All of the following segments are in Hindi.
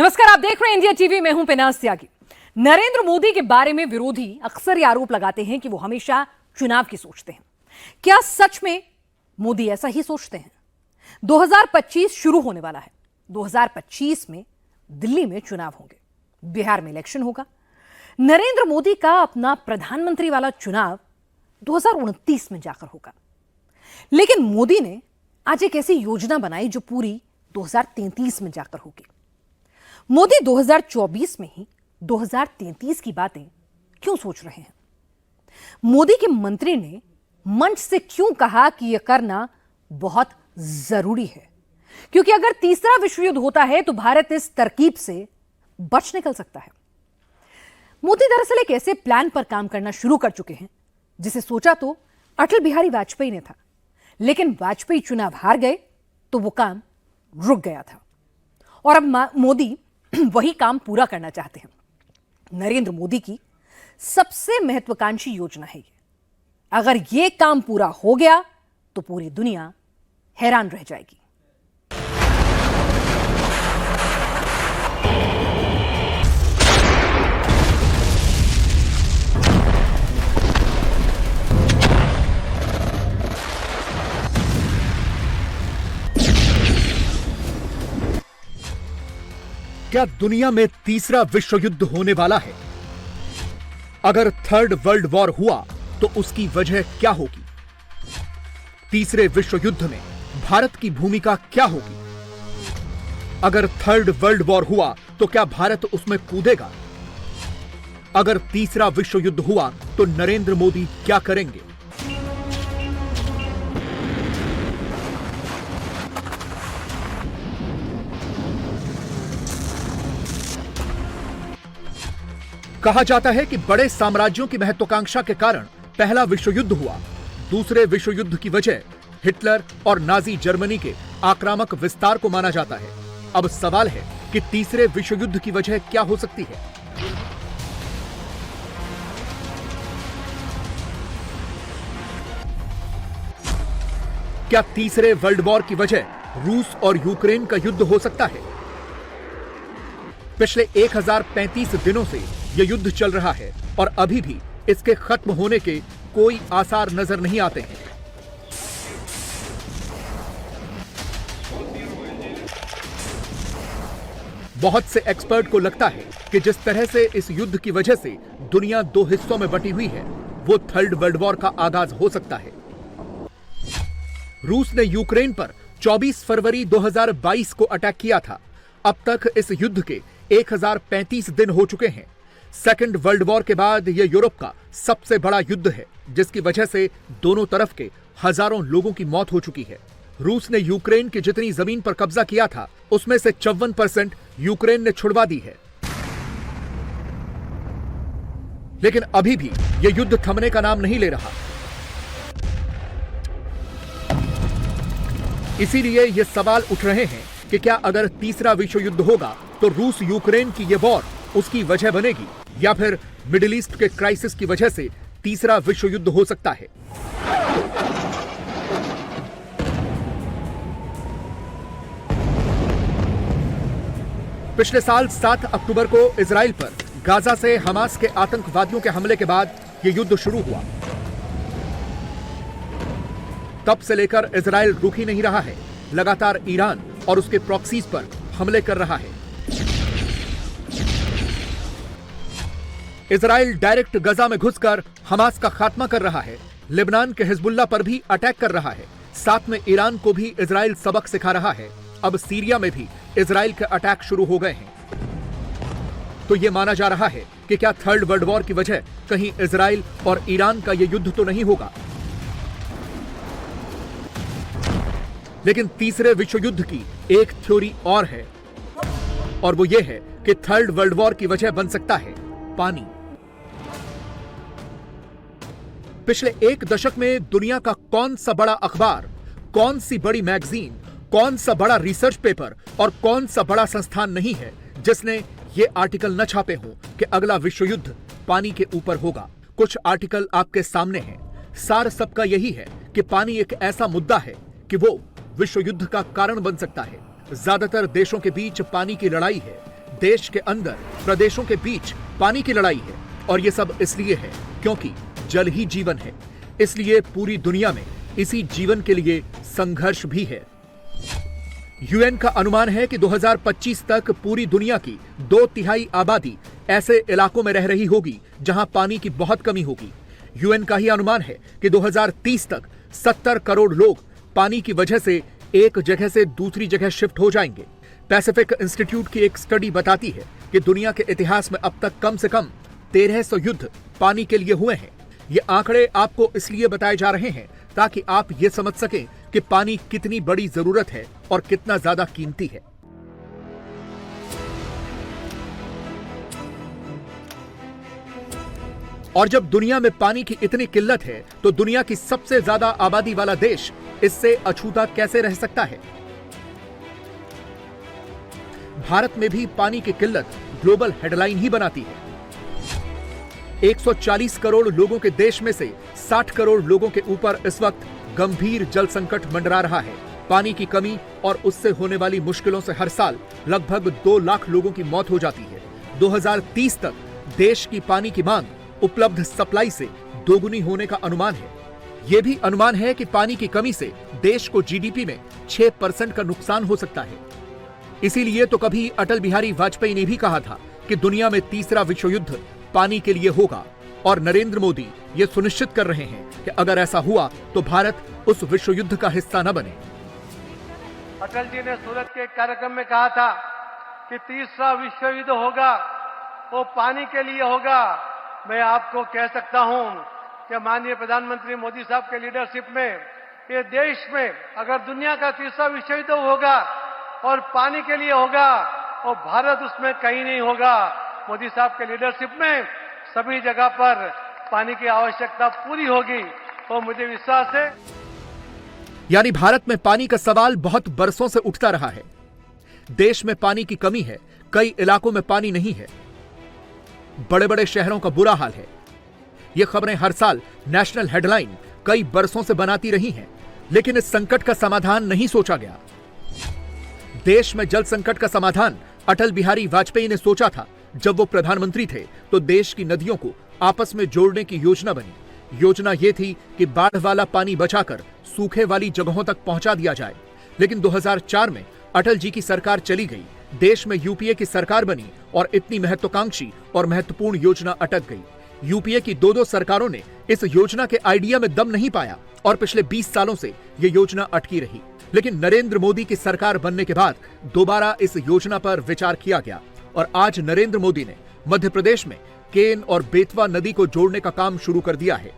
नमस्कार, आप देख रहे हैं इंडिया टीवी। मैं हूं पिनाज त्यागी। नरेंद्र मोदी के बारे में विरोधी अक्सर ये आरोप लगाते हैं कि वो हमेशा चुनाव की सोचते हैं। क्या सच में मोदी ऐसा ही सोचते हैं? 2025 शुरू होने वाला है। 2025 में दिल्ली में चुनाव होंगे, बिहार में इलेक्शन होगा। नरेंद्र मोदी का अपना प्रधानमंत्री वाला चुनाव 2029 में जाकर होगा। लेकिन मोदी ने आज एक ऐसी योजना बनाई जो पूरी 2033 में जाकर होगी। मोदी 2024 में ही 2033 की बातें क्यों सोच रहे हैं? मोदी के मंत्री ने मंच से क्यों कहा कि यह करना बहुत जरूरी है? क्योंकि अगर तीसरा विश्व युद्ध होता है तो भारत इस तरकीब से बच निकल सकता है। मोदी दरअसल एक ऐसे प्लान पर काम करना शुरू कर चुके हैं जिसे सोचा तो अटल बिहारी वाजपेयी ने था, लेकिन वाजपेयी चुनाव हार गए तो वो काम रुक गया था और अब मोदी वही काम पूरा करना चाहते हैं। नरेंद्र मोदी की सबसे महत्वाकांक्षी योजना है ये। अगर ये काम पूरा हो गया तो पूरी दुनिया हैरान रह जाएगी। क्या दुनिया में तीसरा विश्व युद्ध होने वाला है? अगर थर्ड वर्ल्ड वॉर हुआ तो उसकी वजह क्या होगी? तीसरे विश्व युद्ध में भारत की भूमिका क्या होगी? अगर थर्ड वर्ल्ड वॉर हुआ तो क्या भारत उसमें कूदेगा? अगर तीसरा विश्व युद्ध हुआ तो नरेंद्र मोदी क्या करेंगे? कहा जाता है कि बड़े साम्राज्यों की महत्वाकांक्षा के कारण पहला विश्व युद्ध हुआ। दूसरे विश्व युद्ध की वजह हिटलर और नाजी जर्मनी के आक्रामक विस्तार को माना जाता है। अब सवाल है कि तीसरे विश्व युद्ध की वजह क्या हो सकती है? क्या तीसरे वर्ल्ड वॉर की वजह रूस और यूक्रेन का युद्ध हो सकता है? पिछले 1035 दिनों से यह युद्ध चल रहा है और अभी भी इसके खत्म होने के कोई आसार नजर नहीं आते हैं। बहुत से एक्सपर्ट को लगता है कि जिस तरह से इस युद्ध की वजह से दुनिया दो हिस्सों में बटी हुई है, वो थर्ड वर्ल्ड वॉर का आगाज हो सकता है। रूस ने यूक्रेन पर 24 फरवरी 2022 को अटैक किया था। अब तक इस युद्ध के 1035 दिन हो चुके हैं। सेकेंड वर्ल्ड वॉर के बाद यह यूरोप का सबसे बड़ा युद्ध है, जिसकी वजह से दोनों तरफ के हजारों लोगों की मौत हो चुकी है। रूस ने यूक्रेन की जितनी जमीन पर कब्जा किया था, उसमें से 54% यूक्रेन ने छुड़वा दी है। लेकिन अभी भी यह युद्ध थमने का नाम नहीं ले रहा। इसीलिए ये सवाल उठ रहे हैं कि क्या अगर तीसरा विश्व युद्ध होगा तो रूस यूक्रेन की ये वॉर उसकी वजह बनेगी, या फिर मिडिल ईस्ट के क्राइसिस की वजह से तीसरा विश्व युद्ध हो सकता है। पिछले साल 7 अक्टूबर को इजराइल पर गाजा से हमास के आतंकवादियों के हमले के बाद यह युद्ध शुरू हुआ। तब से लेकर इजराइल रुक ही नहीं रहा है, लगातार ईरान और उसके प्रॉक्सीज पर हमले कर रहा है। इजराइल डायरेक्ट गजा में घुसकर हमास का खात्मा कर रहा है। लेबनान के हिजबुल्लाह पर भी अटैक कर रहा है। साथ में ईरान को भी इजराइल सबक सिखा रहा है। अब सीरिया में भी इजराइल के अटैक शुरू हो गए हैं। तो यह माना जा रहा है कि क्या थर्ड वर्ल्ड वॉर की वजह कहीं इजराइल और ईरान का यह युद्ध तो नहीं होगा। लेकिन तीसरे विश्व युद्ध की एक थ्योरी और है, और वो ये है कि थर्ड वर्ल्ड वॉर की वजह बन सकता है पानी। पिछले एक दशक में दुनिया का कौन सा बड़ा अखबार, कौन सी बड़ी मैगजीन, कौन सा बड़ा रिसर्च पेपर और कौन सा बड़ा संस्थान नहीं है जिसने ये आर्टिकल न छापे हों कि अगला विश्व युद्ध पानी के ऊपर होगा। कुछ आर्टिकल आपके सामने हैं। सार सबका यही है कि पानी एक ऐसा मुद्दा है कि वो विश्व युद्ध का कारण बन सकता है। ज्यादातर देशों के बीच पानी की लड़ाई है। देश के अंदर प्रदेशों के बीच पानी की लड़ाई है और ये सब इसलिए है क्योंकि जल ही जीवन है। इसलिए पूरी दुनिया में इसी जीवन के लिए संघर्ष भी है। यूएन का अनुमान है कि 2025 तक पूरी दुनिया की 2/3 आबादी ऐसे इलाकों में रह रही होगी जहां पानी की बहुत कमी होगी। यूएन का ही अनुमान है कि 2030 तक 70 करोड़ लोग पानी की वजह से एक जगह से दूसरी जगह शिफ्ट हो जाएंगे। पैसिफिक इंस्टीट्यूट की एक स्टडी बताती है कि दुनिया के इतिहास में अब तक कम से कम 1300 युद्ध पानी के लिए हुए हैं। ये आंकड़े आपको इसलिए बताए जा रहे हैं ताकि आप ये समझ सकें कि पानी कितनी बड़ी जरूरत है और कितना ज्यादा कीमती है। और जब दुनिया में पानी की इतनी किल्लत है तो दुनिया की सबसे ज्यादा आबादी वाला देश इससे अछूता कैसे रह सकता है? भारत में भी पानी की किल्लत ग्लोबल हेडलाइन ही बनाती है। 140 करोड़ लोगों के देश में से 60 करोड़ लोगों के ऊपर इस वक्त गंभीर जल संकट मंडरा रहा है। पानी की कमी और उससे होने वाली मुश्किलों से हर साल लगभग 2 लाख लोगों की मौत हो जाती है। 2030 तक देश की पानी की मांग उपलब्ध सप्लाई से दोगुनी होने का अनुमान है। यह भी अनुमान है कि पानी की कमी से देश को जीडीपी में 6% का नुकसान हो सकता है। इसीलिए तो कभी अटल बिहारी वाजपेयी ने भी कहा था कि दुनिया में तीसरा विश्व युद्ध पानी के लिए होगा, और नरेंद्र मोदी ये सुनिश्चित कर रहे हैं कि अगर ऐसा हुआ तो भारत उस विश्व युद्ध का हिस्सा न बने। अटल जी ने सूरत के एक कार्यक्रम में कहा था कि तीसरा विश्व युद्ध होगा, वो पानी के लिए होगा। मैं आपको कह सकता हूं कि माननीय प्रधानमंत्री मोदी साहब के लीडरशिप में ये देश में अगर दुनिया का तीसरा विश्व युद्ध होगा और पानी के लिए होगा और भारत उसमें कहीं नहीं होगा। मोदी साहब के लीडरशिप में सभी जगह पर पानी की आवश्यकता पूरी होगी और मुझे विश्वास है। यानी भारत में पानी का सवाल बहुत बरसों से उठता रहा है। देश में पानी की कमी है, कई इलाकों में पानी नहीं है, बड़े बड़े शहरों का बुरा हाल है। ये खबरें हर साल नेशनल हेडलाइन कई बरसों से बनाती रही हैं, लेकिन इस संकट का समाधान नहीं सोचा गया। देश में जल संकट का समाधान अटल बिहारी वाजपेयी ने सोचा था जब वो प्रधानमंत्री थे, तो देश की नदियों को आपस में जोड़ने की योजना बनी। योजना ये थी कि बाढ़ वाला पानी बचाकर सूखे वाली जगहों तक पहुंचा दिया जाए। लेकिन 2004 में अटल जी की सरकार चली गई, देश में यूपीए की सरकार बनी और इतनी महत्वाकांक्षी और महत्वपूर्ण योजना अटक गई। यूपीए की 2 सरकारों ने इस योजना के आइडिया में दम नहीं पाया और पिछले 20 सालों से ये योजना अटकी रही। लेकिन नरेंद्र मोदी की सरकार बनने के बाद दोबारा इस योजना पर विचार किया गया और आज नरेंद्र मोदी ने मध्य प्रदेश में केन और बेतवा नदी को जोड़ने का काम शुरू कर दिया है।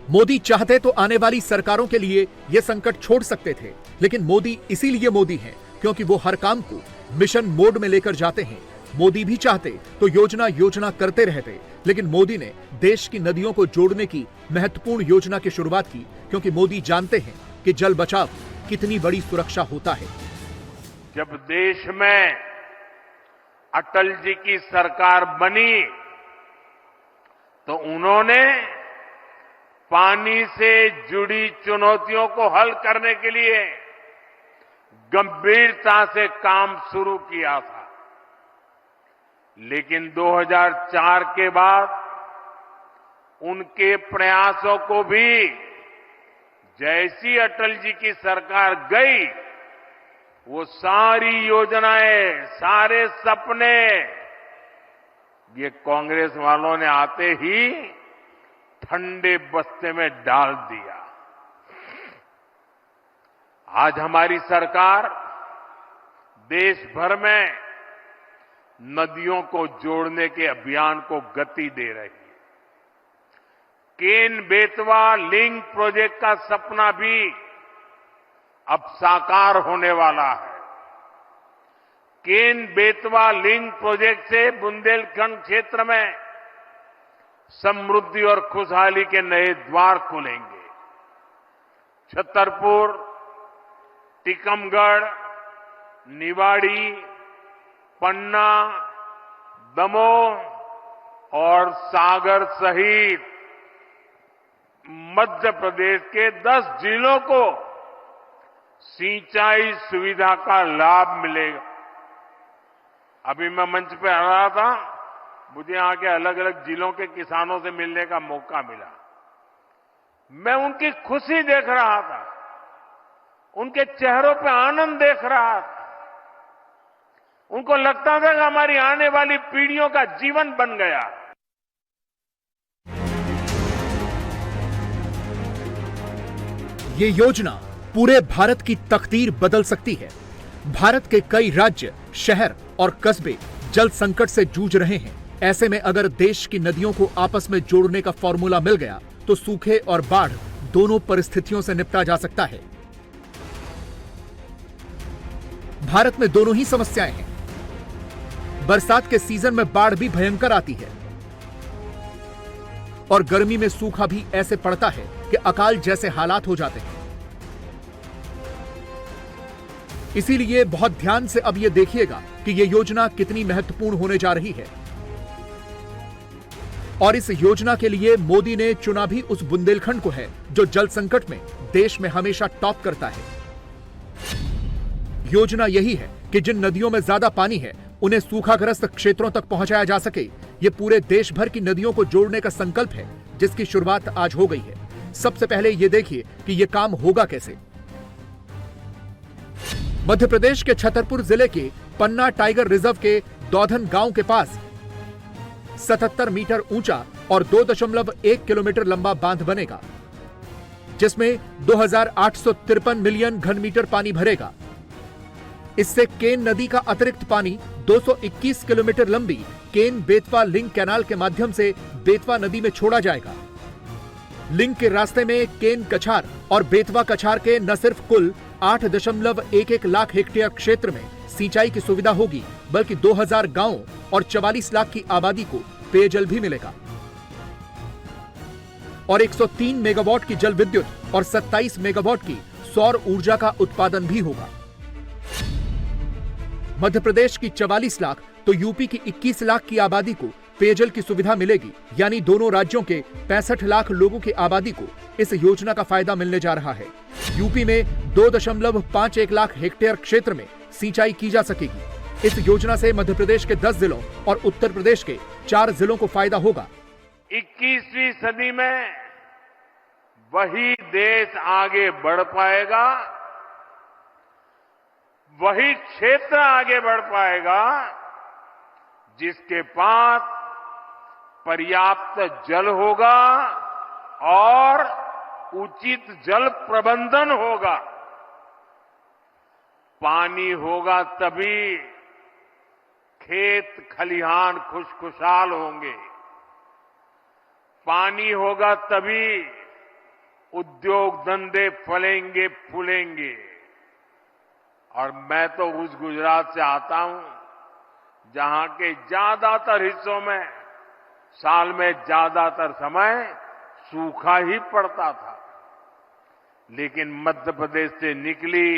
मोदी चाहते तो आने वाली सरकारों के लिए यह संकट छोड़ सकते थे, लेकिन मोदी इसीलिए मोदी हैं क्योंकि वो हर काम को मिशन मोड में लेकर जाते हैं। मोदी भी चाहते तो योजना करते रहते, लेकिन मोदी ने देश की नदियों को जोड़ने की महत्वपूर्ण योजना की शुरुआत की क्योंकि मोदी जानते हैं कि जल बचाव कितनी बड़ी सुरक्षा होता है। जब देश में अटल जी की सरकार बनी तो उन्होंने पानी से जुड़ी चुनौतियों को हल करने के लिए गंभीरता से काम शुरू किया था। लेकिन 2004 के बाद उनके प्रयासों को भी जैसी अटल जी की सरकार गई, वो सारी योजनाएं, सारे सपने ये कांग्रेस वालों ने आते ही ठंडे बस्ते में डाल दिया। आज हमारी सरकार देश भर में नदियों को जोड़ने के अभियान को गति दे रही है। केन बेतवा लिंक प्रोजेक्ट का सपना भी अब साकार होने वाला है। केन बेतवा लिंक प्रोजेक्ट से बुंदेलखंड क्षेत्र में समृद्धि और खुशहाली के नए द्वार खुलेंगे। छतरपुर, टीकमगढ़, निवाड़ी, पन्ना, दमोह और सागर सहित मध्य प्रदेश के 10 जिलों को सिंचाई सुविधा का लाभ मिलेगा। अभी मैं मंच पे आ रहा था, मुझे यहाँ के अलग अलग जिलों के किसानों से मिलने का मौका मिला। मैं उनकी खुशी देख रहा था, उनके चेहरों पे आनंद देख रहा था। उनको लगता था कि हमारी आने वाली पीढ़ियों का जीवन बन गया। ये योजना पूरे भारत की तकदीर बदल सकती है। भारत के कई राज्य, शहर और कस्बे जल संकट से जूझ रहे हैं। ऐसे में अगर देश की नदियों को आपस में जोड़ने का फॉर्मूला मिल गया तो सूखे और बाढ़ दोनों परिस्थितियों से निपटा जा सकता है। भारत में दोनों ही समस्याएं हैं। बरसात के सीजन में बाढ़ भी भयंकर आती है और गर्मी में सूखा भी ऐसे पड़ता है कि अकाल जैसे हालात हो जाते हैं। इसीलिए बहुत ध्यान से अब यह देखिएगा कि यह योजना कितनी महत्वपूर्ण होने जा रही है। और इस योजना के लिए मोदी ने चुना भी उस बुंदेलखंड को है जो जल संकट में देश में हमेशा टॉप करता है। योजना यही है कि जिन नदियों में ज्यादा पानी है उन्हें सूखाग्रस्त क्षेत्रों तक पहुंचाया जा सके। ये पूरे देश भर की नदियों को जोड़ने का संकल्प है जिसकी शुरुआत आज हो गई है। सबसे पहले ये देखिए कि यह काम होगा कैसे। मध्य प्रदेश के छतरपुर जिले के पन्ना टाइगर रिजर्व के दौधन गांव के पास 77 मीटर ऊंचा और 2.1 किलोमीटर लंबा बांध बनेगा, जिसमें 2853 मिलियन घन मीटर पानी भरेगा। इससे केन नदी का अतिरिक्त पानी 221 किलोमीटर लंबी केन बेतवा लिंक कैनाल के माध्यम से बेतवा नदी में छोड़ा जाएगा। लिंक के रास्ते में केन कछार और बेतवा कछार के न सिर्फ कुल 8.11 लाख हेक्टेयर क्षेत्र में सिंचाई की सुविधा होगी, बल्कि 2000 गांवों और 44 लाख की आबादी को पेयजल भी मिलेगा। और 103 मेगावाट की जल विद्युत और 27 मेगावाट की सौर ऊर्जा का उत्पादन भी होगा। मध्य प्रदेश की 44 लाख तो यूपी की 21 लाख की आबादी को पेयजल की सुविधा मिलेगी, यानी दोनों राज्यों के 65 लाख लोगों की आबादी को इस योजना का फायदा मिलने जा रहा है। यूपी में 2.51 लाख हेक्टेयर क्षेत्र में सिंचाई की जा सकेगी। इस योजना से मध्य प्रदेश के 10 जिलों और उत्तर प्रदेश के 4 जिलों को फायदा होगा। 21वीं सदी में वही देश आगे बढ़ पाएगा, वही क्षेत्र आगे बढ़ पाएगा जिसके पास पर्याप्त जल होगा और उचित जल प्रबंधन होगा। पानी होगा तभी खेत खलिहान खुशखुशाल होंगे, पानी होगा तभी उद्योग धंधे फलेंगे फूलेंगे। और मैं तो उस गुजरात से आता हूं जहां के ज्यादातर हिस्सों में साल में ज्यादातर समय सूखा ही पड़ता था, लेकिन मध्य प्रदेश से निकली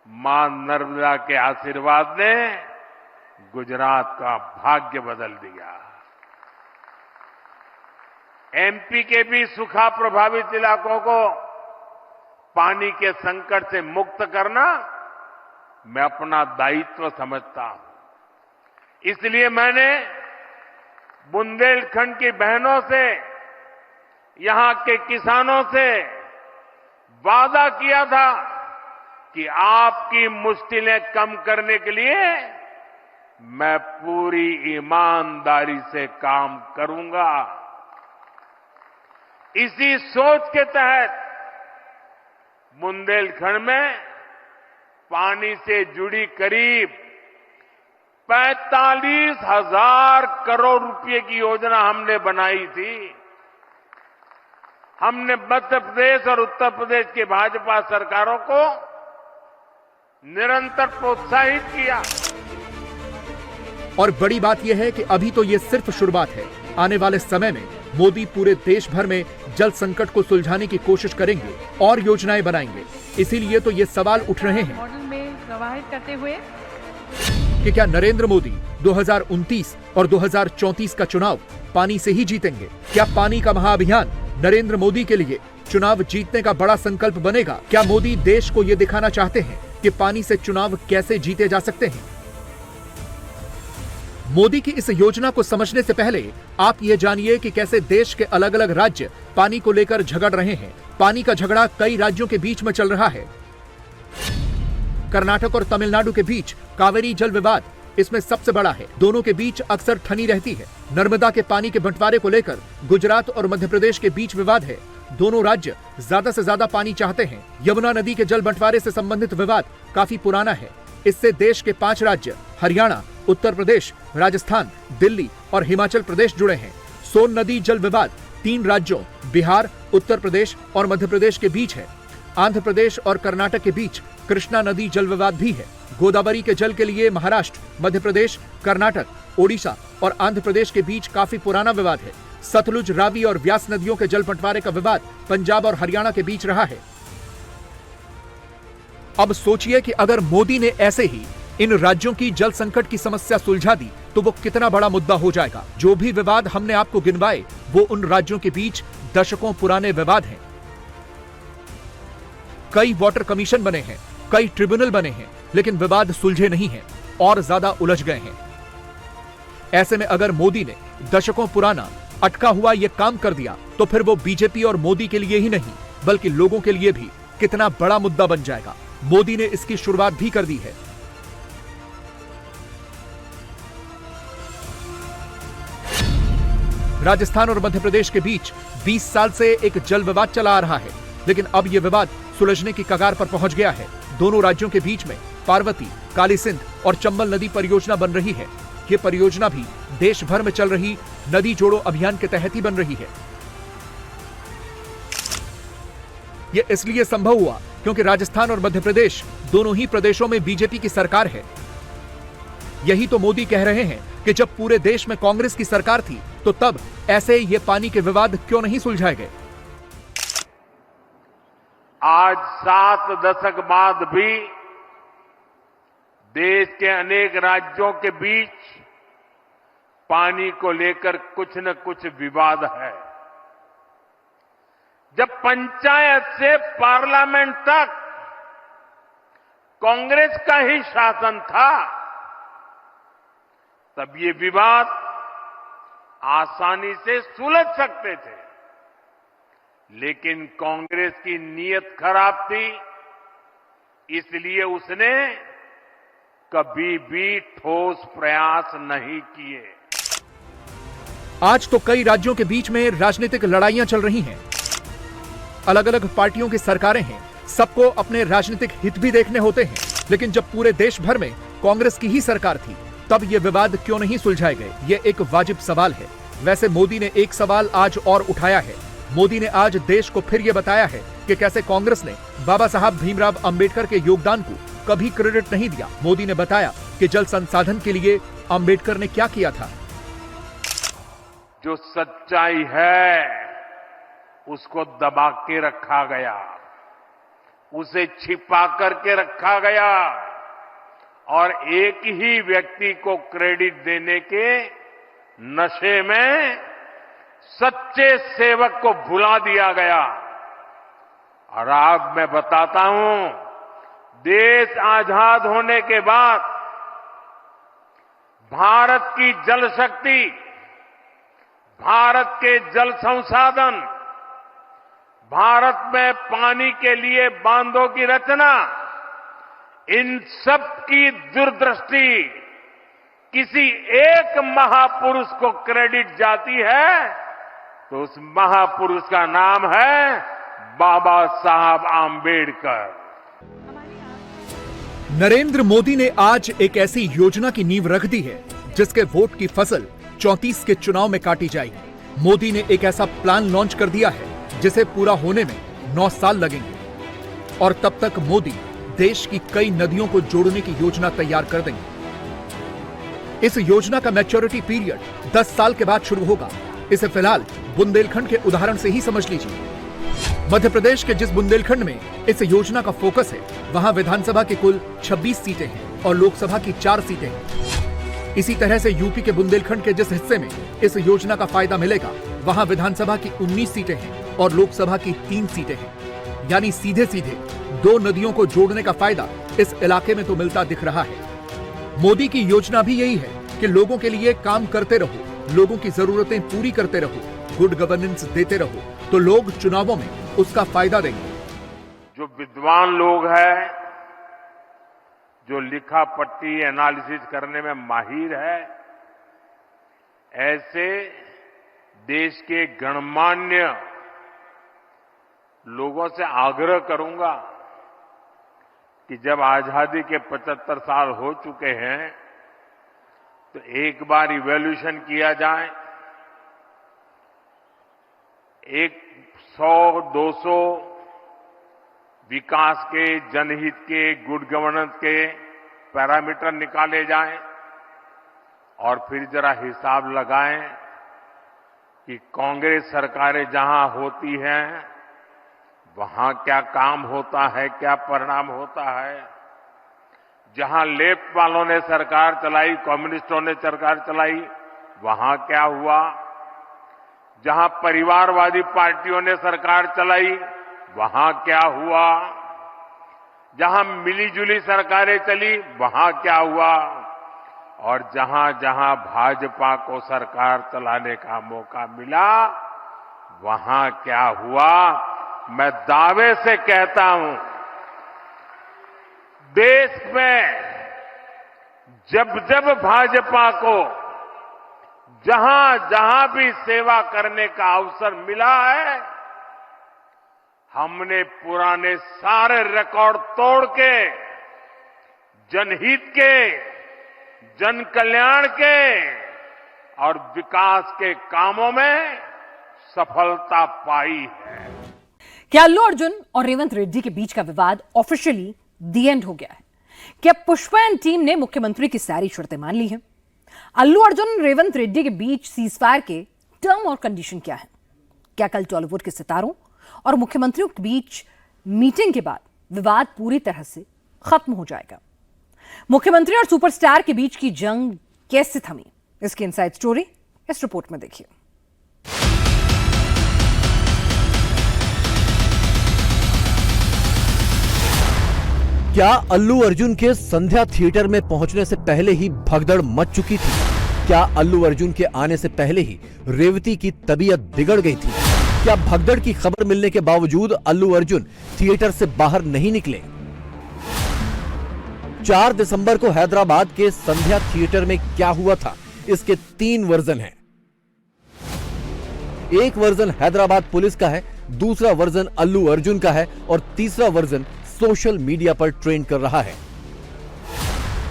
मां नर्मदा के आशीर्वाद ने गुजरात का भाग्य बदल दिया। एमपी के भी सूखा प्रभावित इलाकों को पानी के संकट से मुक्त करना मैं अपना दायित्व समझता हूं। इसलिए मैंने बुंदेलखंड की बहनों से, यहां के किसानों से वादा किया था कि आपकी मुश्किलें कम करने के लिए मैं पूरी ईमानदारी से काम करूंगा। इसी सोच के तहत बुंदेलखंड में पानी से जुड़ी करीब 45,000 करोड़ रुपए की योजना हमने बनाई थी। हमने मध्य प्रदेश और उत्तर प्रदेश की भाजपा सरकारों को निरंतर प्रोत्साहित किया। और बड़ी बात यह है कि अभी तो ये सिर्फ शुरुआत है। आने वाले समय में मोदी पूरे देश भर में जल संकट को सुलझाने की कोशिश करेंगे और योजनाएं बनाएंगे। इसीलिए तो ये सवाल उठ रहे हैं मॉडल में प्रवाहित करते हुए कि क्या नरेंद्र मोदी 2029 और 2034 का चुनाव पानी से ही जीतेंगे? क्या पानी का महाअभियान नरेंद्र मोदी के लिए चुनाव जीतने का बड़ा संकल्प बनेगा? क्या मोदी देश को ये दिखाना चाहते हैं कि पानी से चुनाव कैसे जीते जा सकते हैं? मोदी की इस योजना को समझने से पहले आप ये जानिए कि कैसे देश के अलग अलग राज्य पानी को लेकर झगड़ रहे हैं। पानी का झगड़ा कई राज्यों के बीच में चल रहा है। कर्नाटक और तमिलनाडु के बीच कावेरी जल विवाद इसमें सबसे बड़ा है। दोनों के बीच अक्सर ठनी रहती है। नर्मदा के पानी के बंटवारे को लेकर गुजरात और मध्य प्रदेश के बीच विवाद है। दोनों राज्य ज्यादा से ज्यादा पानी चाहते हैं। यमुना नदी के जल बंटवारे से संबंधित विवाद काफी पुराना है। इससे देश के 5 राज्य हरियाणा, उत्तर प्रदेश, राजस्थान, दिल्ली और हिमाचल प्रदेश जुड़े हैं। सोन नदी जल विवाद 3 राज्यों बिहार, उत्तर प्रदेश और मध्य प्रदेश के बीच है। आंध्र प्रदेश और कर्नाटक के बीच कृष्णा नदी जल विवाद भी है। गोदावरी के जल के लिए महाराष्ट्र, मध्य प्रदेश, कर्नाटक, ओडिशा और आंध्र प्रदेश के बीच काफी पुराना विवाद है। सतलुज, रावी और व्यास नदियों के जल बंटवारे का विवाद पंजाब और हरियाणा के बीच रहा है। अब सोचिए कि अगर मोदी ने ऐसे ही इन राज्यों की जल संकट की समस्या सुलझा दी तो वो कितना बड़ा मुद्दा हो जाएगा। जो भी विवाद हमने आपको गिनवाए वो उन राज्यों के बीच दशकों पुराने विवाद हैं। कई वाटर कमीशन बने हैं, कई ट्रिब्यूनल बने हैं, लेकिन विवाद सुलझे नहीं हैं और ज्यादा उलझ गए हैं। ऐसे में अगर मोदी ने दशकों पुराना अटका हुआ यह काम कर दिया तो फिर वो बीजेपी और मोदी के लिए ही नहीं बल्कि लोगों के लिए भी कितना बड़ा मुद्दा बन जाएगा। मोदी ने इसकी शुरुआत भी कर दी है। राजस्थान और मध्य प्रदेश के बीच 20 साल से एक जल विवाद चला आ रहा है, लेकिन अब यह विवाद सुलझने की कगार पर पहुंच गया है। दोनों राज्यों के बीच में पार्वती, काली सिंध और चंबल नदी परियोजना बन रही है। ये परियोजना भी देश भर में चल रही नदी जोड़ो अभियान के तहत ही बन रही है। यह इसलिए संभव हुआ क्योंकि राजस्थान और मध्य प्रदेश दोनों ही प्रदेशों में बीजेपी की सरकार है। यही तो मोदी कह रहे हैं कि जब पूरे देश में कांग्रेस की सरकार थी तो तब ऐसे ये पानी के विवाद क्यों नहीं सुलझाए गए। आज 7 दशक बाद भी देश के अनेक राज्यों के बीच पानी को लेकर कुछ न कुछ विवाद है। जब पंचायत से पार्लियामेंट तक कांग्रेस का ही शासन था तब ये विवाद आसानी से सुलझ सकते थे, लेकिन कांग्रेस की नीयत खराब थी, इसलिए उसने कभी भी ठोस प्रयास नहीं किए। आज तो कई राज्यों के बीच में राजनीतिक लड़ाइयां चल रही हैं। अलग अलग पार्टियों की सरकारें हैं, सबको अपने राजनीतिक हित भी देखने होते हैं, लेकिन जब पूरे देश भर में कांग्रेस की ही सरकार थी तब ये विवाद क्यों नहीं सुलझाए गए, ये एक वाजिब सवाल है। वैसे मोदी ने एक सवाल आज और उठाया है। मोदी ने आज देश को फिर ये बताया है कि कैसे कांग्रेस ने बाबा साहब भीमराव अंबेडकर के योगदान को कभी क्रेडिट नहीं दिया। मोदी ने बताया कि जल संसाधन के लिए अंबेडकर ने क्या किया था। जो सच्चाई है उसको दबा के रखा गया, उसे छिपा करके रखा गया और एक ही व्यक्ति को क्रेडिट देने के नशे में सच्चे सेवक को भुला दिया गया। और आज मैं बताता हूं, देश आजाद होने के बाद भारत की जल शक्ति, भारत के जल संसाधन, भारत में पानी के लिए बांधों की रचना, इन सब की दूरदृष्टि किसी एक महापुरुष को क्रेडिट जाती है तो उस महापुरुष का नाम है बाबा साहब आंबेडकर। नरेंद्र मोदी ने आज एक ऐसी योजना की नींव रख दी है जिसके वोट की फसल 34 के चुनाव में काटी जाएगी। मोदी ने एक ऐसा प्लान लॉन्च कर दिया है जिसे पूरा होने में 9 साल लगेंगे और तब तक मोदी देश की कई नदियों को जोड़ने की योजना तैयार कर देंगे। इस योजना का मैच्योरिटी पीरियड 10 साल के बाद शुरू होगा। इसे फिलहाल बुंदेलखंड के उदाहरण से ही समझ लीजिए। मध्य प्रदेश के जिस बुंदेलखंड में इस योजना का फोकस है, वहां विधानसभा की कुल 26 सीटें हैं और लोकसभा की 4 सीटें हैं। इसी तरह से यूपी के बुंदेलखंड के जिस हिस्से में इस योजना का फायदा मिलेगा, वहां विधानसभा की 19 सीटें हैं और लोकसभा की 3 सीटें हैं। यानी सीधे सीधे 2 नदियों को जोड़ने का फायदा इस इलाके में तो मिलता दिख रहा है। मोदी की योजना भी यही है कि लोगों के लिए काम करते रहो, लोगों की जरूरतें पूरी करते रहो, गुड गवर्नेंस देते रहो, तो लोग चुनावों में उसका फायदा देंगे। जो विद्वान लोग हैं, जो लिखा पट्टी एनालिसिस करने में माहिर है, ऐसे देश के गणमान्य लोगों से आग्रह करूंगा कि जब आजादी के 75 साल हो चुके हैं तो एक बार इवैल्यूएशन किया जाए। 100-200 विकास के, जनहित के, गुड गवर्नेंस के पैरामीटर निकाले जाएं और फिर जरा हिसाब लगाएं कि कांग्रेस सरकारें जहां होती हैं वहां क्या काम होता है, क्या परिणाम होता है। जहां लेफ्ट वालों ने सरकार चलाई, कम्युनिस्टों ने सरकार चलाई, वहां क्या हुआ। जहां परिवारवादी पार्टियों ने सरकार चलाई, वहां क्या हुआ। जहां मिलीजुली सरकारें चली, वहां क्या हुआ। और जहां जहां भाजपा को सरकार चलाने का मौका मिला, वहां क्या हुआ। मैं दावे से कहता हूं, देश में जब जब भाजपा को जहां जहां भी सेवा करने का अवसर मिला है, हमने पुराने सारे रिकॉर्ड तोड़ के जनहित के, जन कल्याण के और विकास के कामों में सफलता पाई है। क्या अल्लू अर्जुन और रेवंत रेड्डी के बीच का विवाद ऑफिशियली दी एंड हो गया है? क्या पुष्पा एंड टीम ने मुख्यमंत्री की सारी शर्तें मान ली हैं? अल्लू अर्जुन रेवंत रेड्डी के बीच सीजफायर के टर्म और कंडीशन क्या है? क्या कल टॉलीवुड के सितारों और मुख्यमंत्रियों के बीच मीटिंग के बाद विवाद पूरी तरह से खत्म हो जाएगा? मुख्यमंत्री और सुपरस्टार के बीच की जंग कैसे थमी, इसकी इनसाइड स्टोरी इस रिपोर्ट में देखिए। क्या अल्लू अर्जुन के संध्या थिएटर में पहुंचने से पहले ही भगदड़ मच चुकी थी? क्या अल्लू अर्जुन के आने से पहले ही रेवती की तबीयत बिगड़ गई थी? क्या भगदड़ की खबर मिलने के बावजूद अल्लू अर्जुन थिएटर से बाहर नहीं निकले? 4 दिसंबर को हैदराबाद के संध्या थिएटर में क्या हुआ था, इसके 3 वर्जन हैं। एक वर्जन हैदराबाद पुलिस का है, दूसरा वर्जन अल्लू अर्जुन का है और तीसरा वर्जन सोशल मीडिया पर ट्रेंड कर रहा है।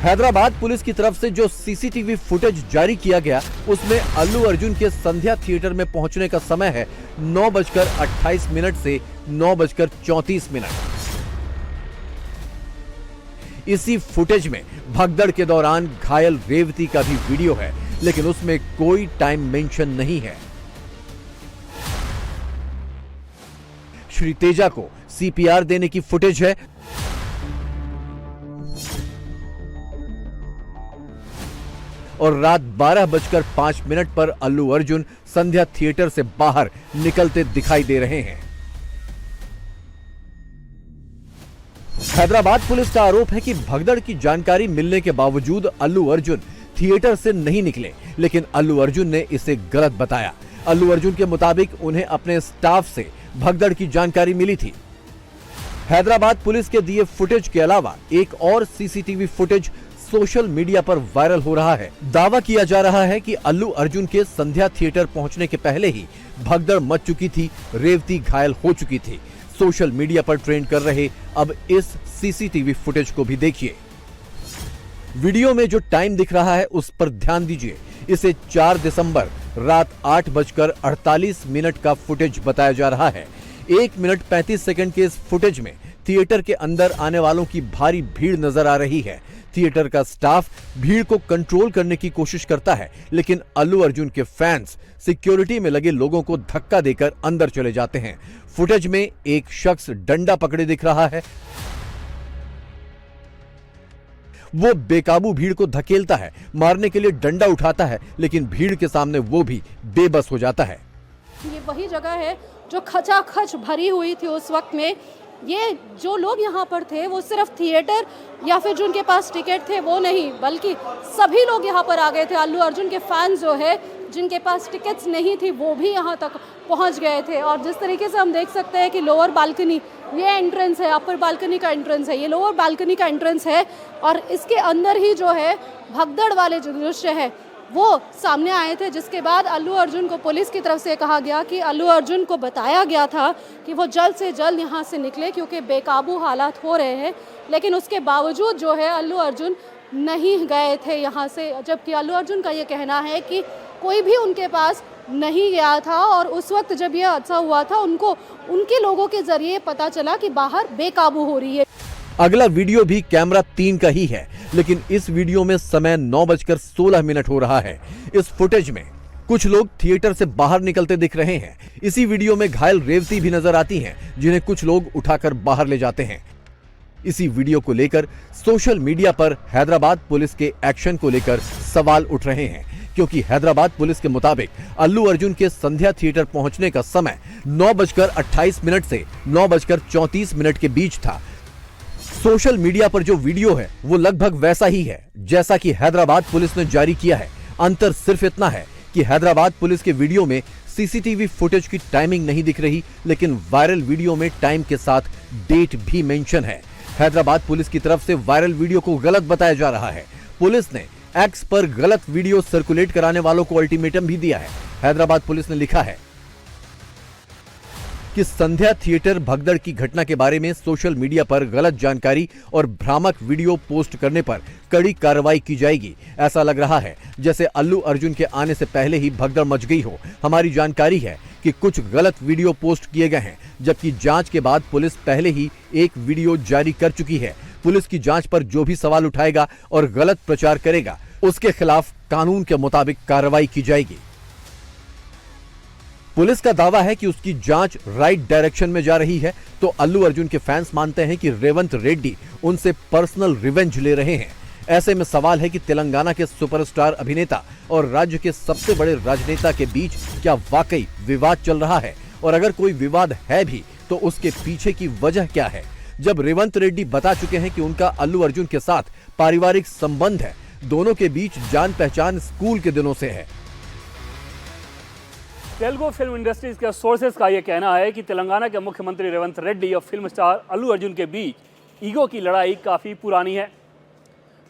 हैदराबाद पुलिस की तरफ से जो सीसीटीवी फुटेज जारी किया गया, उसमें अल्लू अर्जुन के संध्या थिएटर में पहुंचने का समय है 9:28 से 9:34। इसी फुटेज में भगदड़ के दौरान घायल रेवती का भी वीडियो है, लेकिन उसमें कोई टाइम मेंशन नहीं है। श्री तेजा को सीपीआर देने की फुटेज है और रात 12:05 पर अल्लू अर्जुन संध्या थिएटर से बाहर निकलते दिखाई दे रहे हैं। हैदराबाद पुलिस का आरोप है कि भगदड़ की जानकारी मिलने के बावजूद अल्लू अर्जुन थिएटर से नहीं निकले, लेकिन अल्लू अर्जुन ने इसे गलत बताया। अल्लू अर्जुन के मुताबिक उन्हें अपने स्टाफ से भगदड़ की जानकारी मिली थी। हैदराबाद पुलिस के दिए फुटेज के अलावा एक और सीसीटीवी फुटेज सोशल मीडिया पर वायरल हो रहा है। दावा किया जा रहा है कि अल्लू अर्जुन के संध्या थिएटर पहुंचने के पहले ही भगदड़ मच चुकी थी, रेवती घायल हो चुकी थी। सोशल मीडिया पर ट्रेंड कर रहे अब इस सीसीटीवी फुटेज को भी देखिए। वीडियो में जो टाइम दिख रहा है उस पर ध्यान दीजिए। इसे 4 दिसंबर रात 8:48 का फुटेज बताया जा रहा है। 1 मिनट 35 सेकंड के इस फुटेज में थिएटर के अंदर आने वालों की भारी भीड़ नजर आ रही है। थिएटर का स्टाफ भीड़ को कंट्रोल करने की कोशिश करता है, लेकिन अल्लू अर्जुन के फैंस सिक्योरिटी में लगे लोगों को धक्का देकर अंदर चले जाते हैं। फुटेज में एक शख्स डंडा पकड़े दिख रहा है। वो बेकाबू भीड़ को धकेलता है, मारने के लिए डंडा उठाता है, लेकिन भीड़ के सामने वो भी बेबस हो जाता है। ये वही जगह है जो खचाखच भरी हुई थी उस वक्त में। ये जो लोग यहाँ पर थे वो सिर्फ थिएटर या फिर जो उनके पास टिकट थे वो नहीं, बल्कि सभी लोग यहाँ पर आ गए थे। अल्लू अर्जुन के फैंस जो है, जिनके पास टिकट्स नहीं थी, वो भी यहाँ तक पहुँच गए थे। और जिस तरीके से हम देख सकते हैं कि लोअर बालकनी ये एंट्रेंस है, अपर बालकनी का एंट्रेंस है, ये लोअर बालकनी का एंट्रेंस है, और इसके अंदर ही जो है भगदड़ वाले जो दृश्य है वो सामने आए थे। जिसके बाद अल्लू अर्जुन को पुलिस की तरफ से कहा गया कि अल्लू अर्जुन को बताया गया था कि वो जल्द से जल्द यहाँ से निकले क्योंकि बेकाबू हालात हो रहे हैं, लेकिन उसके बावजूद जो है अल्लू अर्जुन नहीं गए थे यहाँ से। जबकि अल्लू अर्जुन का ये कहना है कि कोई भी उनके पास नहीं गया था, और उस वक्त जब ये हादसा हुआ था उनको उनके लोगों के जरिए पता चला कि बाहर बेकाबू हो रही है। अगला वीडियो भी कैमरा 3 का ही है, लेकिन इस वीडियो में समय 9:16 हो रहा है। इस फुटेज में कुछ लोग थिएटर से बाहर निकलते दिख रहे हैं। इसी वीडियो में घायल रेवती भी नजर आती हैं, जिन्हें कुछ लोग उठाकर बाहर ले जाते हैं। इसी वीडियो को लेकर सोशल मीडिया पर हैदराबाद पुलिस के एक्शन को लेकर सवाल उठ रहे हैं, क्योंकि हैदराबाद पुलिस के मुताबिक अल्लू अर्जुन के संध्या थिएटर पहुंचने का समय 9:28 से 9:34 के बीच था। सोशल मीडिया पर जो वीडियो है वो लगभग वैसा ही है जैसा कि हैदराबाद पुलिस ने जारी किया है। अंतर सिर्फ इतना है कि हैदराबाद पुलिस के वीडियो में सीसीटीवी फुटेज की टाइमिंग नहीं दिख रही, लेकिन वायरल वीडियो में टाइम के साथ डेट भी मेंशन है। हैदराबाद पुलिस की तरफ से वायरल वीडियो को गलत बताया जा रहा है। पुलिस ने एक्स पर गलत वीडियो सर्कुलेट कराने वालों को अल्टीमेटम भी दिया है। हैदराबाद पुलिस ने लिखा है कि संध्या थिएटर भगदड़ की घटना के बारे में सोशल मीडिया पर गलत जानकारी और भ्रामक वीडियो पोस्ट करने पर कड़ी कार्रवाई की जाएगी। ऐसा लग रहा है जैसे अल्लू अर्जुन के आने से पहले ही भगदड़ मच गई हो। हमारी जानकारी है कि कुछ गलत वीडियो पोस्ट किए गए हैं, जबकि जांच के बाद पुलिस पहले ही एक वीडियो जारी कर चुकी है। पुलिस की जांच पर जो भी सवाल उठाएगा और गलत प्रचार करेगा, उसके खिलाफ कानून के मुताबिक कार्रवाई की जाएगी। पुलिस का दावा है कि उसकी जांच राइट डायरेक्शन में जा रही है, तो अल्लू अर्जुन के फैंस मानते हैं कि रेवंत रेड्डी उनसे पर्सनल रिवेंज ले रहे हैं। ऐसे में सवाल है कि तेलंगाना के सुपरस्टार अभिनेता और राज्य के सबसे बड़े राजनेता के बीच क्या वाकई विवाद चल रहा है, और अगर कोई विवाद है भी तो उसके पीछे की वजह क्या है। जब रेवंत रेड्डी बता चुके हैं कि उनका अल्लू अर्जुन के साथ पारिवारिक संबंध है, दोनों के बीच जान पहचान स्कूल के दिनों से है। तेलुगु फिल्म इंडस्ट्रीज के सोर्सेज का यह कहना है कि तेलंगाना के मुख्यमंत्री रेवंत रेड्डी और फिल्म स्टार अल्लू अर्जुन के बीच ईगो की लड़ाई काफ़ी पुरानी है।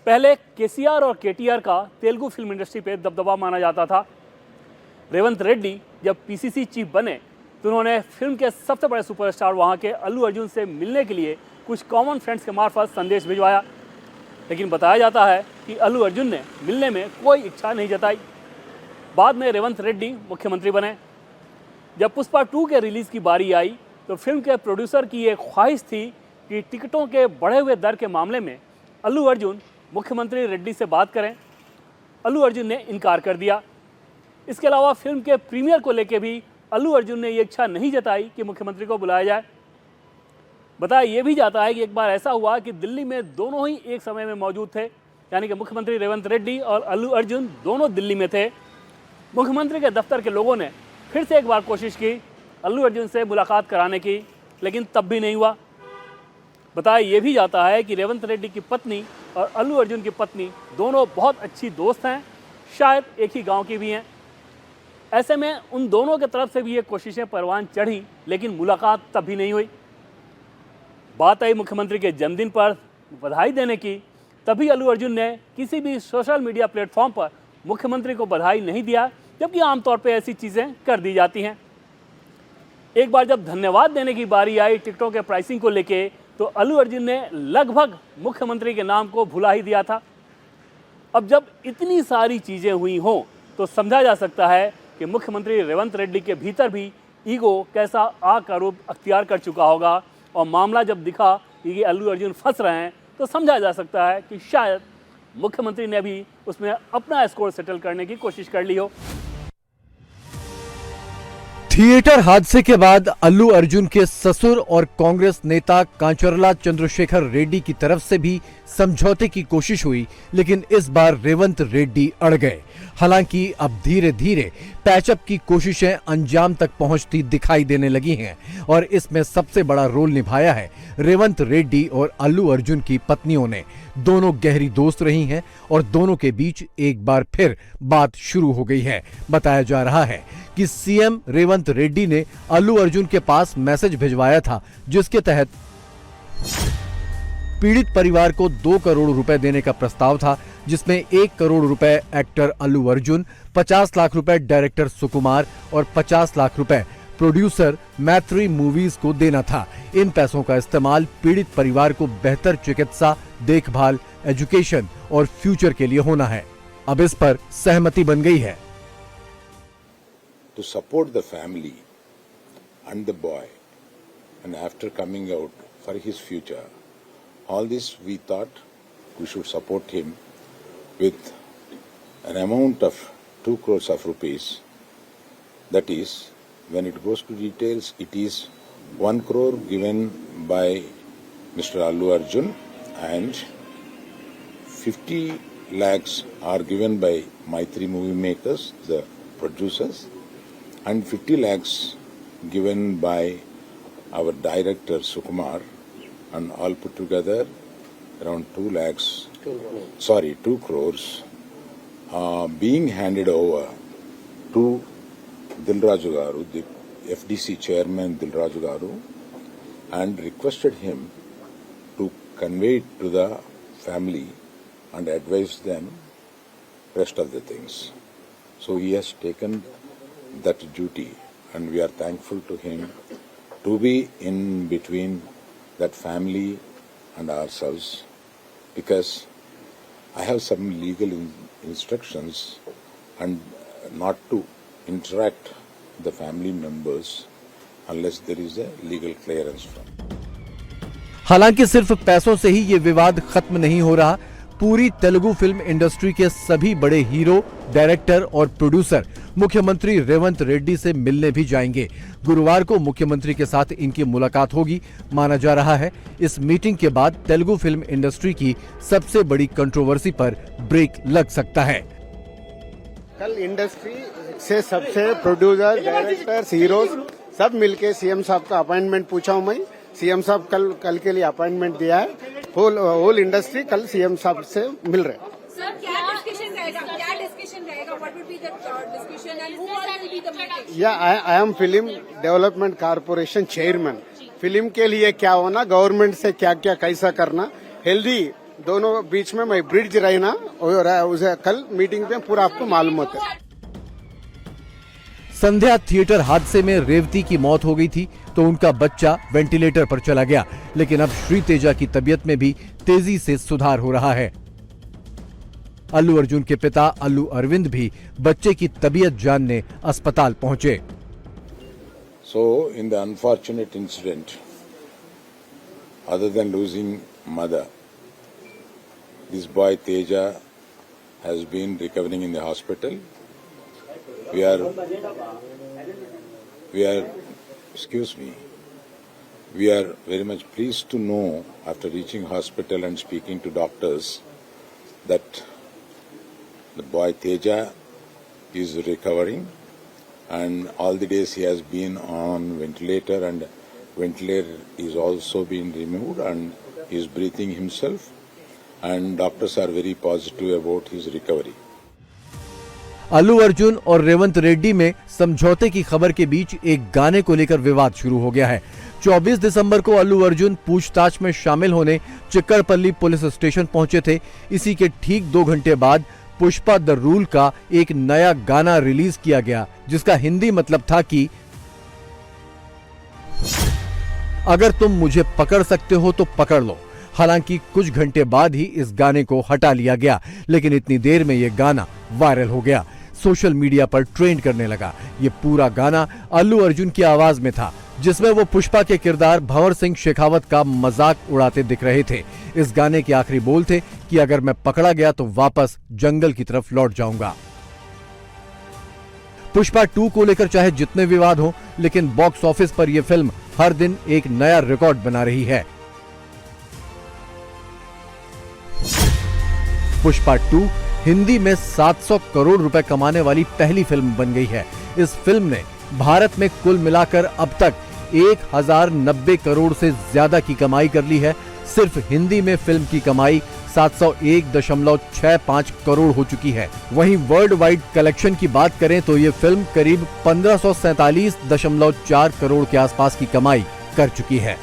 पहले केसीआर और केटीआर का तेलुगु फिल्म इंडस्ट्री पे दबदबा माना जाता था। रेवंत रेड्डी जब पीसीसी चीफ बने तो उन्होंने फिल्म के सबसे बड़े सुपरस्टार वहाँ के अल्लू अर्जुन से मिलने के लिए कुछ कॉमन फ्रेंड्स के मार्फत संदेश भिजवाया, लेकिन बताया जाता है कि अल्लू अर्जुन ने मिलने में कोई इच्छा नहीं जताई। बाद में रेवंत रेड्डी मुख्यमंत्री बने। जब पुष्पा 2 के रिलीज़ की बारी आई तो फिल्म के प्रोड्यूसर की एक ख्वाहिश थी कि टिकटों के बढ़े हुए दर के मामले में अल्लू अर्जुन मुख्यमंत्री रेड्डी से बात करें। अल्लू अर्जुन ने इनकार कर दिया। इसके अलावा फिल्म के प्रीमियर को लेकर भी अल्लू अर्जुन ने ये इच्छा नहीं जताई कि मुख्यमंत्री को बुलाया जाए। बताया ये भी जाता है कि एक बार ऐसा हुआ कि दिल्ली में दोनों ही एक समय में मौजूद थे, यानी कि मुख्यमंत्री रेवंत रेड्डी और अल्लू अर्जुन दोनों दिल्ली में थे। मुख्यमंत्री के दफ्तर के लोगों ने फिर से एक बार कोशिश की अल्लू अर्जुन से मुलाकात कराने की, लेकिन तब भी नहीं हुआ। बताया ये भी जाता है कि रेवंत रेड्डी की पत्नी और अल्लू अर्जुन की पत्नी दोनों बहुत अच्छी दोस्त हैं, शायद एक ही गांव की भी हैं। ऐसे में उन दोनों की तरफ से भी ये कोशिशें परवान चढ़ी, लेकिन मुलाकात तब भी नहीं हुई। बात आई मुख्यमंत्री के जन्मदिन पर बधाई देने की, तभी अल्लू अर्जुन ने किसी भी सोशल मीडिया प्लेटफॉर्म पर मुख्यमंत्री को बधाई नहीं दिया, जबकि आमतौर पे ऐसी चीज़ें कर दी जाती हैं। एक बार जब धन्यवाद देने की बारी आई टिकटों के प्राइसिंग को लेके, तो अल्लू अर्जुन ने लगभग मुख्यमंत्री के नाम को भुला ही दिया था। अब जब इतनी सारी चीज़ें हुई हों तो समझा जा सकता है कि मुख्यमंत्री रेवंत रेड्डी के भीतर भी ईगो कैसा आग का रूप अख्तियार कर चुका होगा, और मामला जब दिखा कि अल्लू अर्जुन फंस रहे हैं तो समझा जा सकता है कि शायद मुख्यमंत्री ने भी उसमें अपना स्कोर सेटल करने की कोशिश कर ली हो। थिएटर हादसे के बाद अल्लू अर्जुन के ससुर और कांग्रेस नेता कांचरला चंद्रशेखर रेड्डी की तरफ से भी समझौते की कोशिश हुई, लेकिन इस बार रेवंत रेड्डी अड़ गए। हालांकि अब धीरे धीरे पैचअप की कोशिशें अंजाम तक पहुंचती दिखाई देने लगी हैं और इसमें सबसे बड़ा रोल निभाया है रेवंत रेड्डी और अल्लू अर्जुन की पत्नियों ने। दोनों गहरी दोस्त रही हैं और दोनों के बीच एक बार फिर बात शुरू हो गई है। बताया जा रहा है कि सीएम रेवंत रेड्डी ने अल्लू अर्जुन के पास मैसेज भिजवाया था, जिसके तहत पीड़ित परिवार को 2 करोड़ रुपए देने का प्रस्ताव था, जिसमें 1 करोड़ रुपए एक्टर अल्लू अर्जुन, 50 लाख रुपए डायरेक्टर सुकुमार और 50 लाख रुपए प्रोड्यूसर मैत्री मूवीज को देना था। इन पैसों का इस्तेमाल पीड़ित परिवार को बेहतर चिकित्सा, देखभाल, एजुकेशन और फ्यूचर के लिए होना है। अब इस पर सहमति बन गई है। To support the family and the boy, and after coming out for his future, all this we thought we should support him with an amount of 2 crores of rupees. That is, when it goes to details, it is 1 crore given by Mr. Allu Arjun and 50 lakhs are given by Maitri Movie Makers, the producers, and 50 lakhs given by our director Sukumar, and all put together around 2 crores being handed over to Dilraju Garu, the FDC chairman Dilraju Garu, and requested him to convey it to the family and advise them rest of the things. So he has taken that duty, and we are thankful to him to be in between that family and ourselves, because I have some legal instructions and not to interact the family members unless there is a legal clearance from. हालांकि सिर्फ पैसों से ही ये विवाद खत्म नहीं हो रहा। पूरी तेलुगु फिल्म इंडस्ट्री के सभी बड़े हीरो, डायरेक्टर और प्रोड्यूसर मुख्यमंत्री रेवंत रेड्डी से मिलने भी जाएंगे। गुरुवार को मुख्यमंत्री के साथ इनकी मुलाकात होगी। माना जा रहा है इस मीटिंग के बाद तेलुगु फिल्म इंडस्ट्री की सबसे बड़ी कंट्रोवर्सी पर ब्रेक लग सकता है। कल इंडस्ट्री से सबसे प्रोड्यूसर, डायरेक्टर्स, हीरोज सब मिलके सीएम साहब का अपॉइंटमेंट पूछा हूं मैं। सीएम साहब कल के लिए अपॉइंटमेंट दिया है। होल इंडस्ट्री कल सीएम साहब से मिल रहे हैं। सर, क्या डिस्कशन रहेगा? What would be the discussion and who all will be the meeting? Yeah, I am Film Development Corporation Chairman. Film के लिए क्या होना, गवर्नमेंट से क्या क्या कैसा करना, हेल्दी दोनों बीच में मैं ब्रिज रहना, और उसे कल मीटिंग में पूरा आपको मालूम होता है। संध्या थिएटर हादसे में रेवती की मौत हो गई थी तो उनका बच्चा वेंटिलेटर पर चला गया, लेकिन अब श्री तेजा की तबीयत में भी तेजी से सुधार हो रहा है। अल्लू अर्जुन के पिता अल्लू अरविंद भी बच्चे की तबीयत जानने अस्पताल पहुंचे। So, in the unfortunate incident, other than losing mother, this boy Teja has been recovering in the hospital. We are very much pleased to know after reaching hospital and speaking to doctors that the boy Teja is recovering, and all the days he has been on ventilator, and ventilator is also being removed and he is breathing himself, and doctors are very positive about his recovery. Allu Arjun और रेवंत रेड्डी में समझौते की खबर के बीच एक गाने को लेकर विवाद शुरू हो गया है। 24 दिसंबर को अल्लू अर्जुन पूछताछ में शामिल होने चिक्कड़पल्ली पुलिस स्टेशन पहुंचे थे। इसी के ठीक 2 घंटे बाद पुष्पा द रूल का एक नया गाना रिलीज किया गया, जिसका हिंदी मतलब था कि अगर तुम मुझे पकड़ सकते हो तो पकड़ लो। हालांकि कुछ घंटे बाद ही इस गाने को हटा लिया गया, लेकिन इतनी देर में यह गाना वायरल हो गया, सोशल मीडिया पर ट्रेंड करने लगा। ये पूरा गाना अल्लू अर्जुन की आवाज में था, जिसमें वो पुष्पा के किरदार भंवर सिंह शेखावत का मजाक उड़ाते दिख रहे थे। इस गाने के आखिरी बोल थे कि अगर मैं पकड़ा गया तो वापस जंगल की तरफ लौट जाऊंगा। पुष्पा 2 को लेकर चाहे जितने विवाद हो, लेकिन बॉक्स ऑफिस पर यह फिल्म हर दिन एक नया रिकॉर्ड बना रही है। पुष्पा 2 हिंदी में 700 करोड़ रुपए कमाने वाली पहली फिल्म बन गई है। इस फिल्म ने भारत में कुल मिलाकर अब तक 1090 करोड़ से ज्यादा की कमाई कर ली है। सिर्फ हिंदी में फिल्म की कमाई 701.65 करोड़ हो चुकी है। वहीं वर्ल्ड वाइड कलेक्शन की बात करें तो ये फिल्म करीब 1547.4 करोड़ के आसपास की कमाई कर चुकी है।